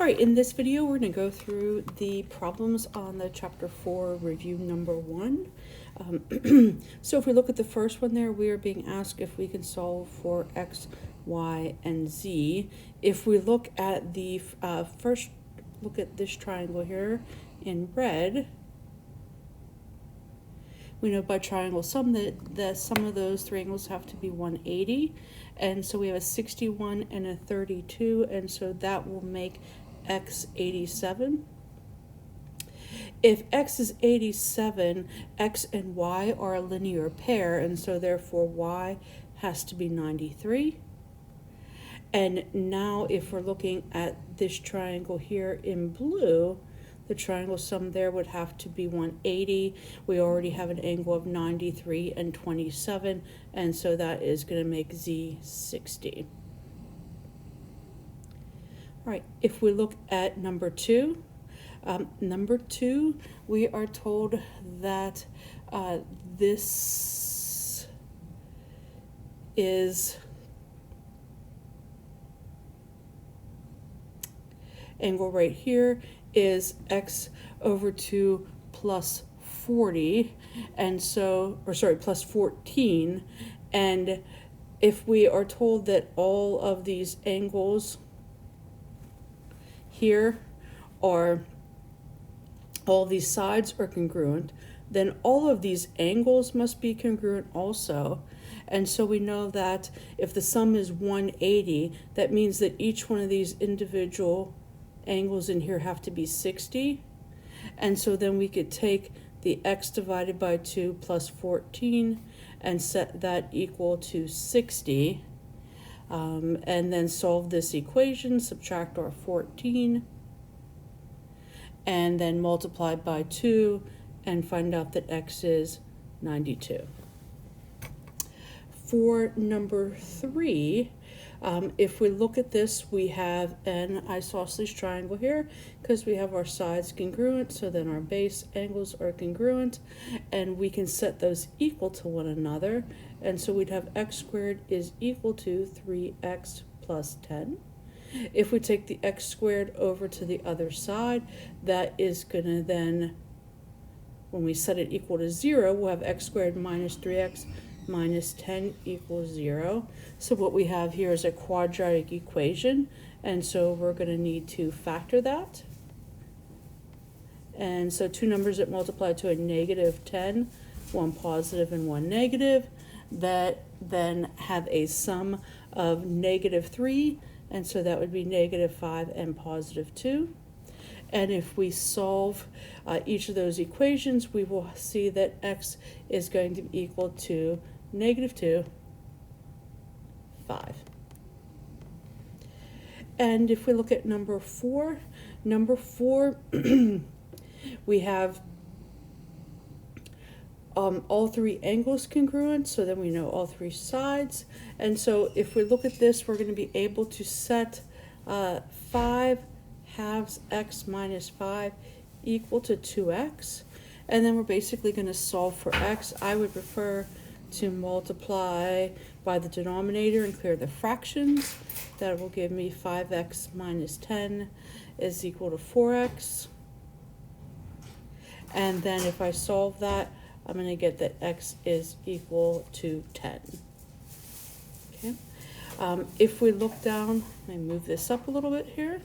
All right, in this video, we're going to go through the problems on the chapter 4 review number 1. So if we look at the first one there, we are being asked if we can solve for x, y, and z. If we look at the first, look at this triangle here in red, we know by triangle sum that the sum of those three angles have to be 180. And so we have a 61 and a 32, and so that will make x 87. If x is 87, x and y are a linear pair, and so therefore y has to be 93. And now if we're looking at this triangle here in blue, the triangle sum there would have to be 180. We already have an angle of 93 and 27, and so that is going to make z 60. All right, if we look at number 2, we are told that this is angle right here is x over 2 plus 40, and so, or sorry, plus 14. And if we are told that all of these angles here are, all these sides are congruent, then all of these angles must be congruent also. And so we know that if the sum is 180, that means that each one of these individual angles in here have to be 60. And so then we could take the x divided by 2 plus 14 and set that equal to 60. And then solve this equation, subtract our 14, and then multiply by 2 and find out that x is 92. For number 3, if we look at this, we have an isosceles triangle here because we have our sides congruent, so then our base angles are congruent, and we can set those equal to one another. And so we'd have x squared is equal to 3x plus 10. If we take the x squared over to the other side, that is going to then, when we set it equal to 0, we'll have x squared minus 3x minus 10 equals 0. So what we have here is a quadratic equation, and so we're going to need to factor that. And so two numbers that multiply to a negative 10, one positive and one negative, that then have a sum of negative 3, and so that would be negative 5 and positive 2. And if we solve each of those equations, we will see that x is going to be equal to negative 2, 5. And if we look at number 4, we have all three angles congruent, so then we know all three sides. And so if we look at this, we're going to be able to set 5 halves x minus 5 equal to 2x. And then we're basically going to solve for x. I would prefer to multiply by the denominator and clear the fractions. That will give me 5x minus 10 is equal to 4x. And then if I solve that, I'm going to get that x is equal to 10. Okay. If we look down, let me move this up a little bit here.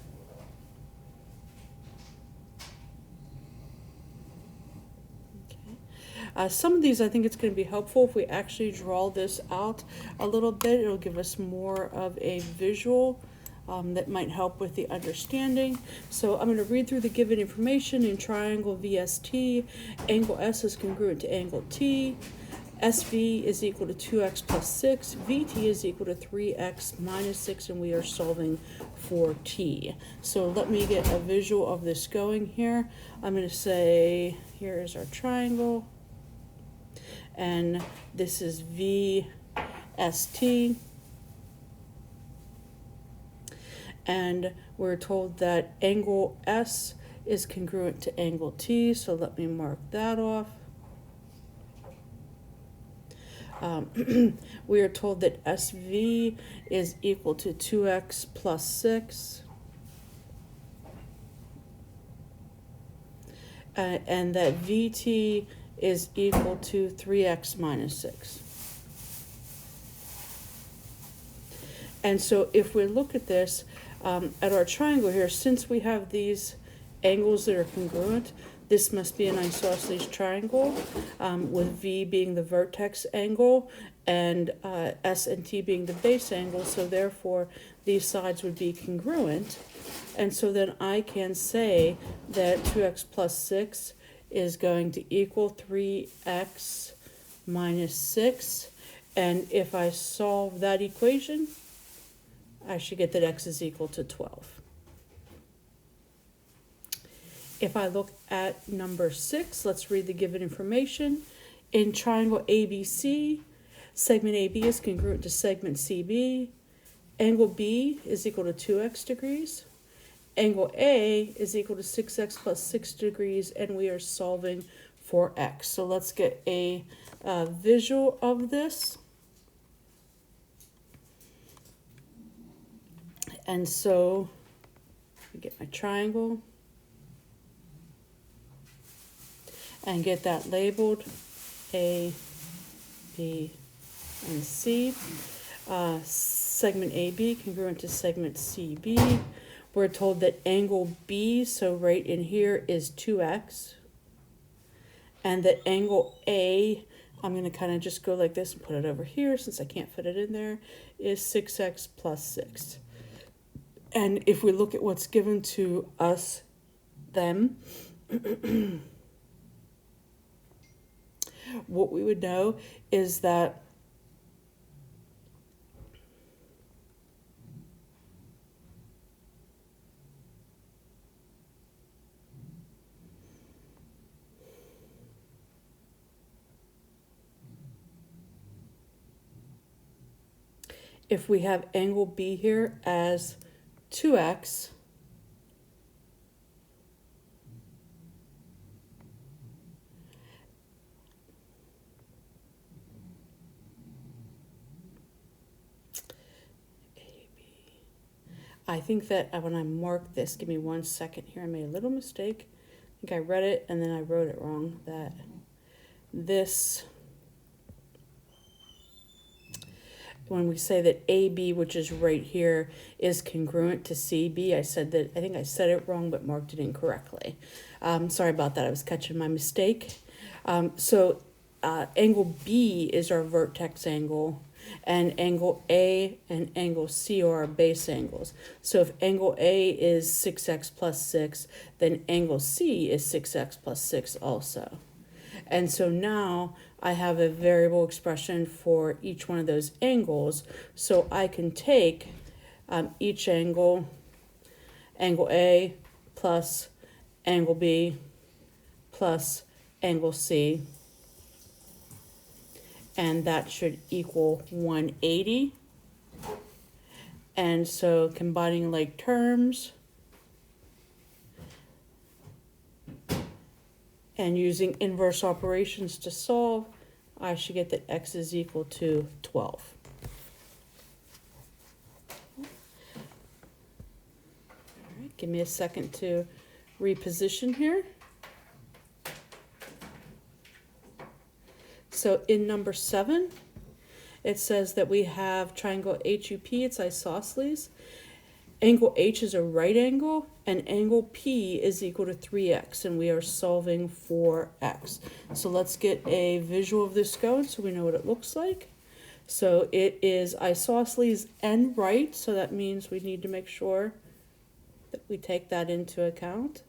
Some of these, I think it's going to be helpful if we actually draw this out a little bit. It'll give us more of a visual that might help with the understanding. So I'm going to read through the given information. In triangle VST, angle S is congruent to angle T. SV is equal to 2x plus 6. VT is equal to 3x minus 6, and we are solving for T. So let me get a visual of this going here. I'm going to say, here is our triangle. And this is VST. And we're told that angle S is congruent to angle T, so let me mark that off. We are told that SV is equal to 2x plus 6. and that VT is equal to 3x minus 6. And so if we look at this, at our triangle here, since we have these angles that are congruent, this must be an isosceles triangle, with V being the vertex angle and S and T being the base angle, so therefore these sides would be congruent. And so then I can say that 2x plus 6 is going to equal 3x minus 6. And if I solve that equation, I should get that x is equal to 12. If I look at number 6, let's read the given information. In triangle ABC, segment AB is congruent to segment CB. Angle B is equal to 2x degrees. Angle A is equal to 6x plus 6 degrees, and we are solving for x. So let's get a visual of this. And so, I get my triangle and get that labeled A, B, and C. Segment AB congruent to segment CB. We're told that angle B, so right in here, is 2x. And that angle A, I'm going to kind of just go like this and put it over here since I can't fit it in there, is 6x plus 6. And if we look at what's given to us, then what we would know is that if we have angle B here as 2x, I think that when I mark this, give me 1 second here, I made a little mistake. I think I read it and then I wrote it wrong, that this, when we say that AB, which is right here, is congruent to CB, I think I said it wrong, but marked it incorrectly. Sorry about that, I was catching my mistake. So angle B is our vertex angle, and angle A and angle C are our base angles. So if angle A is 6x plus 6, then angle C is 6x plus 6 also. And so now I have a variable expression for each one of those angles. So I can take each angle, angle A plus angle B plus angle C, and that should equal 180. And so combining like terms and using inverse operations to solve, I should get that x is equal to 12. All right, give me a second to reposition here. So in number 7, it says that we have triangle HUP, it's isosceles. Angle H is a right angle, and angle P is equal to 3x, and we are solving for x. So let's get a visual of this going so we know what it looks like. So it is isosceles and right, so that means we need to make sure that we take that into account.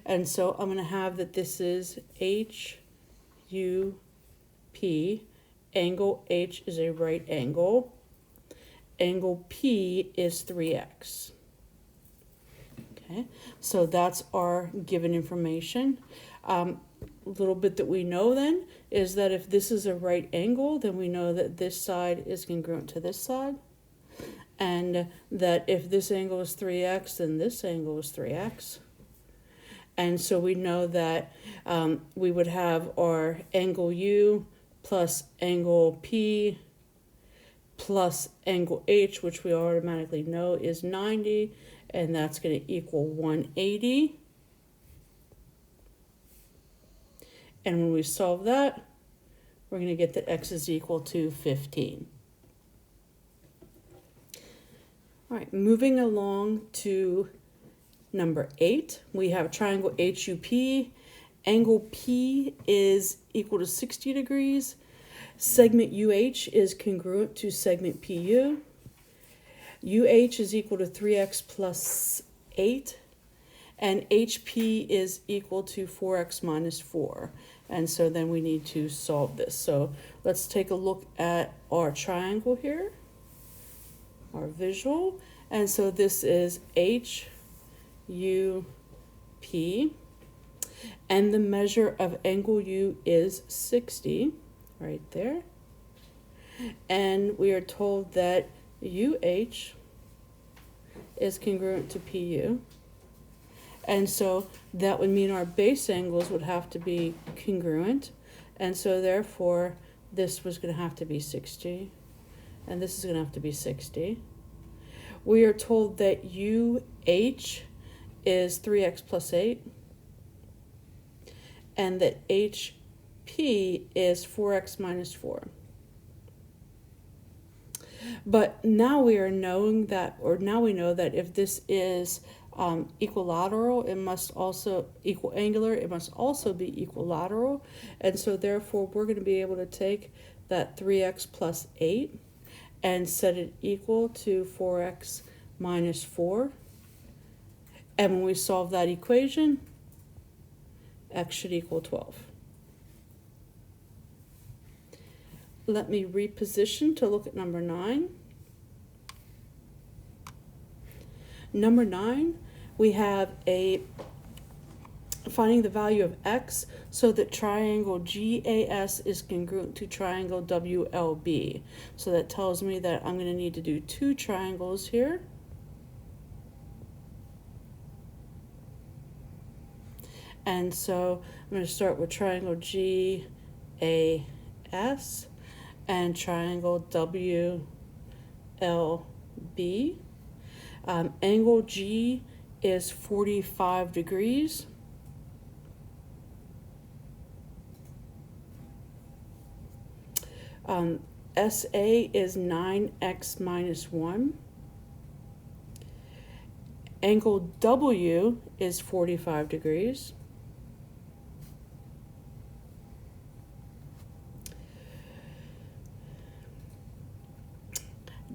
And so I'm going to have that this is HUP, angle H is a right angle, angle P is 3x. Okay, so that's our given information. A little bit that we know then is that if this is a right angle, then we know that this side is congruent to this side, and that if this angle is 3x, then this angle is 3x. And so we know that we would have our angle U plus angle P plus angle H, which we automatically know is 90, and that's going to equal 180. And when we solve that, we're going to get that x is equal to 15. All right, moving along to number 8, we have triangle HUP. Angle P is equal to 60 degrees. Segment UH is congruent to segment PU. UH is equal to 3x plus 8. And HP is equal to 4x minus 4. And so then we need to solve this. So let's take a look at our triangle here, our visual. And so this is HUP. And the measure of angle U is 60, right there. And we are told that UH is congruent to PU. And so that would mean our base angles would have to be congruent. And so therefore, this was going to have to be 60. And this is going to have to be 60. We are told that UH is 3x plus 8. And that HP is 4x minus 4. But now we are knowing that, or now we know that if this is equilateral, it must also equal angular, it must also be equilateral. And so therefore we're going to be able to take that 3x plus 8 and set it equal to 4x minus 4. And when we solve that equation, x should equal 12. Let me reposition to look at number 9. Number 9, we have finding the value of x so that triangle GAS is congruent to triangle WLB. So that tells me that I'm going to need to do 2 triangles here. And so I'm going to start with triangle GAS and triangle WLB. Angle G is 45 degrees. SA is 9x minus 1. Angle W is 45 degrees.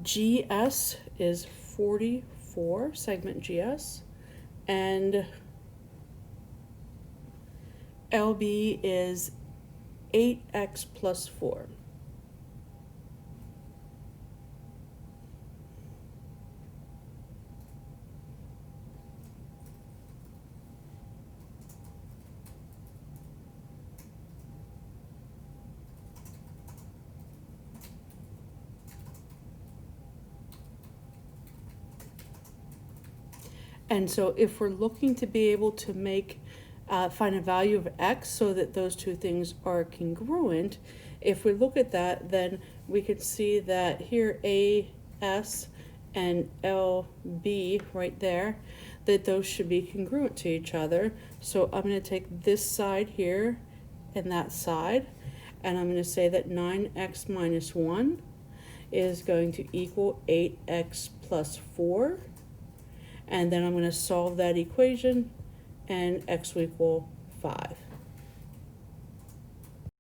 GS is 44, segment GS, and LB is 8x plus 4. And so if we're looking to be able to find a value of x so that those two things are congruent, if we look at that, then we can see that here AS and LB right there, that those should be congruent to each other. So I'm going to take this side here and that side, and I'm going to say that 9x minus 1 is going to equal 8x plus 4. And then I'm going to solve that equation, and x will equal 5.